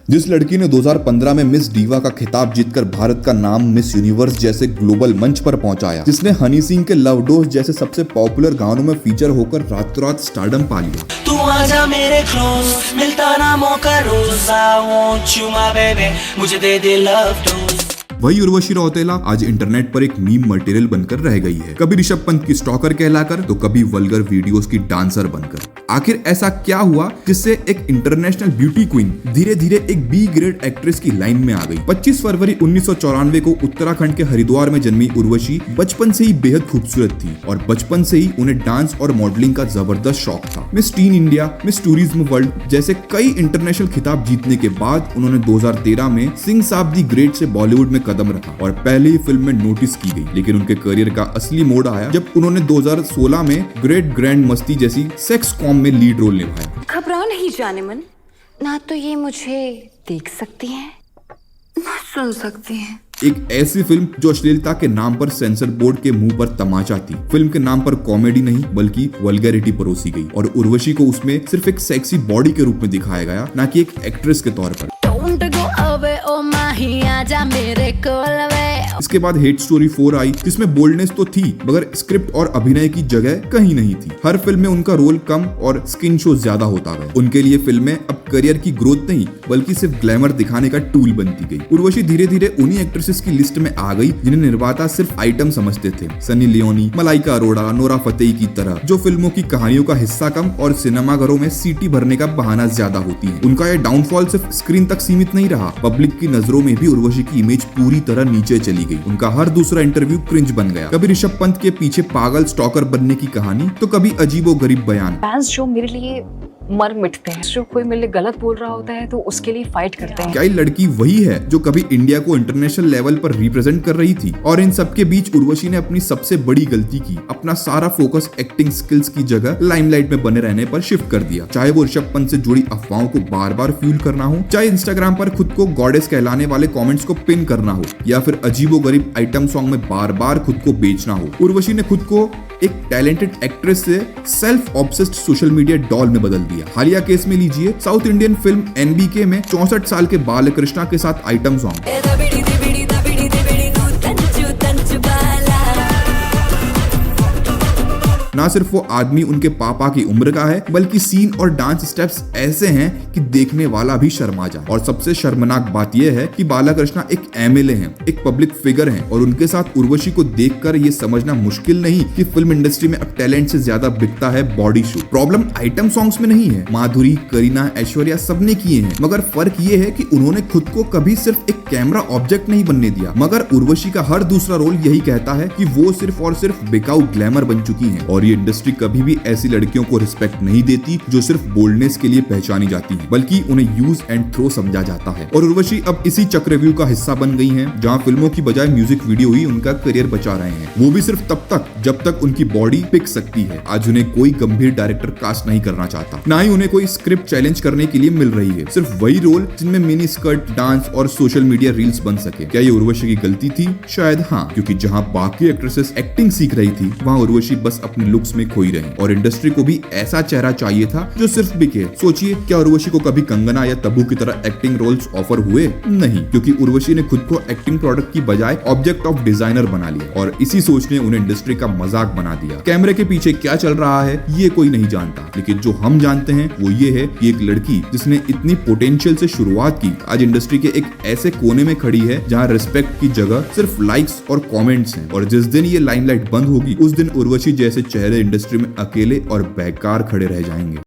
जिस लड़की ने 2015 में मिस डीवा का खिताब जीतकर भारत का नाम मिस यूनिवर्स जैसे ग्लोबल मंच पर पहुंचाया, जिसने हनी सिंह के लव डोज जैसे सबसे पॉपुलर गानों में फीचर होकर रातों रात स्टारडम पा लिया। तू आजा मेरे क्लोज, मिलता ना मौका रोज, I want you my baby, मुझे दे दे लव डोज। वही उर्वशी रौतेला आज इंटरनेट पर एक मीम मटेरियल बनकर रह गई है, कभी ऋषभ पंत की स्टॉकर कहलाकर तो कभी वल्गर वीडियोस की डांसर बनकर। आखिर ऐसा क्या हुआ जिससे एक इंटरनेशनल ब्यूटी क्वीन धीरे धीरे एक बी ग्रेड एक्ट्रेस की लाइन में आ गई। 25 फरवरी 1994 को उत्तराखंड के हरिद्वार में जन्मी उर्वशी बचपन से ही बेहद खूबसूरत थी और बचपन से ही उन्हें डांस और मॉडलिंग का जबरदस्त शौक था। Miss tin India, miss tourism world जैसे कई इंटरनेशनल खिताब जीतने के बाद उन्होंने 2013 में सिंह साब दी ग्रेट से बॉलीवुड में कदम रखा और पहली ही फिल्म में नोटिस की गई। लेकिन उनके करियर का असली मोड़ आया जब उन्होंने 2016 में ग्रेट ग्रैंड मस्ती जैसी सेक्स कॉम में लीड रोल निभाया। घबराओ नहीं जाने मन, ना तो ये मुझे देख सकती है ना सुन सकती है। एक ऐसी फिल्म जो अश्लीलता के नाम पर सेंसर बोर्ड के मुंह पर तमाचा थी। फिल्म के नाम पर कॉमेडी नहीं बल्कि वल्गैरिटी परोसी गई और उर्वशी को उसमें सिर्फ एक सेक्सी बॉडी के रूप में दिखाया गया, ना कि एक एक्ट्रेस के तौर पर। आजा मेरे कोलवे। इसके बाद हेट स्टोरी 4 आई जिसमें बोल्डनेस तो थी मगर स्क्रिप्ट और अभिनय की जगह कहीं नहीं थी। हर फिल्म में उनका रोल कम और स्किन शो ज्यादा होता गया। उनके लिए फिल्में अब करियर की ग्रोथ नहीं बल्कि सिर्फ ग्लैमर दिखाने का टूल बनती गई। उर्वशी धीरे धीरे उन्हीं एक्ट्रेसेस की लिस्ट में आ गई जिन्हें निर्माता सिर्फ आइटम समझते थे। Sunny Leone, Malaika Arora, Nora Fatehi की तरह, जो फिल्मों की कहानियों का हिस्सा कम और सिनेमाघरों में सीटी भरने का बहाना ज्यादा होती है। उनका यह डाउनफॉल सिर्फ स्क्रीन तक सीमित नहीं रहा, पब्लिक की नजरों में भी उर्वशी की इमेज पूरी तरह नीचे चली गई। उनका हर दूसरा इंटरव्यू क्रिंज बन गया। कभी ऋषभ पंत के पीछे पागल स्टॉकर बनने की कहानी तो कभी अजीबोगरीब बयान। फैंस जो मेरे लिए मर मिटते हैं, जो कोई मेरे लिए गलत बोल रहा होता है तो उसके लिए फाइट करते हैं। क्या ये लड़की वही है जो कभी इंडिया को इंटरनेशनल लेवल पर रिप्रेजेंट कर रही थी? और इन सबके बीच उर्वशी ने अपनी सबसे बड़ी गलती की, अपना सारा फोकस एक्टिंग स्किल्स की जगह लाइमलाइट में बने रहने पर शिफ्ट कर दिया। चाहे वो ऋषभ पंत से जुड़ी अफवाहों को बार बार फ्यूल करना हो, चाहे इंस्टाग्राम पर खुद को गॉडेस कहलाने वाले कमेंट्स को पिन करना हो, या फिर अजीबोगरीब आइटम सॉन्ग में बार बार खुद को बेचना हो। उर्वशी ने खुद को एक टैलेंटेड एक्ट्रेस से self obsessed social media doll में बदल दिया। हालिया केस में लीजिए साउथ इंडियन फिल्म एनबीके में 64 साल के बालकृष्णा के साथ आइटम सॉन्ग। ना सिर्फ वो आदमी उनके पापा की उम्र का है बल्कि सीन और डांस स्टेप्स ऐसे हैं कि देखने वाला भी शर्मा जाए। और सबसे शर्मनाक बात यह है कि बालकृष्णा एक एमएलए हैं, एक पब्लिक फिगर हैं और उनके साथ उर्वशी को देखकर ये समझना मुश्किल नहीं कि फिल्म इंडस्ट्री में अब टैलेंट से ज्यादा बिकता है body show. Problem item songs में नहीं है, माधुरी, करीना, ऐश्वर्या सबने किए हैं, मगर फर्क ये है कि उन्होंने खुद को कभी सिर्फ एक कैमरा ऑब्जेक्ट नहीं बनने दिया। मगर उर्वशी का हर दूसरा रोल यही कहता है कि वो सिर्फ और सिर्फ बिकाऊ ग्लैमर बन चुकी हैं और ये इंडस्ट्री कभी भी ऐसी लड़कियों को रिस्पेक्ट नहीं देती जो सिर्फ बोल्डनेस के लिए पहचानी जाती हैं, बल्कि उन्हें यूज एंड थ्रो समझा जाता है। और उर्वशी अब इसी चक्रव्यूह का हिस्सा बन गई हैं, जहां फिल्मों की बजाय म्यूजिक वीडियो ही उनका करियर बचा रहे हैं। वो भी सिर्फ तब तक जब तक उनकी बॉडी पिक सकती है। आज उन्हें कोई गंभीर डायरेक्टर कास्ट नहीं करना चाहता, ना ही उन्हें कोई स्क्रिप्ट चैलेंज करने के लिए मिल रही है। सिर्फ वही रोल जिनमें मिनी स्कर्ट, डांस और सोशल मीडिया रील्स बन सके। क्या ये उर्वशी की गलती थी? शायद हाँ, क्योंकि जहां बाकी एक्ट्रेसेस एक्टिंग सीख रही थी वहां उर्वशी बस अपने लुक्स में खोई रही। और इंडस्ट्री को भी ऐसा चेहरा चाहिए था जो सिर्फ बिके। सोचिए, क्या उर्वशी को कभी कंगना या तब्बू की तरह एक्टिंग रोल्स ऑफर हुए? नहीं, क्योंकि उर्वशी ने खुद को एक्टिंग प्रोडक्ट की बजाय ऑब्जेक्ट ऑफ डिजाइनर बना लिया और इसी सोच ने उन्हें इंडस्ट्री का मजाक बना दिया। कैमरे के पीछे क्या चल रहा है ये कोई नहीं जानता, लेकिन जो हम जानते हैं वो ये है कि एक लड़की जिसने इतनी पोटेंशियल से शुरुआत की आज इंडस्ट्री के एक ऐसे कोने में खड़ी है जहाँ रिस्पेक्ट की जगह सिर्फ लाइक्स और कॉमेंट्स हैं। और जिस दिन ये लाइमलाइट बंद होगी उस दिन उर्वशी जैसे चेहरे इंडस्ट्री में अकेले और बेकार खड़े रह जाएंगे।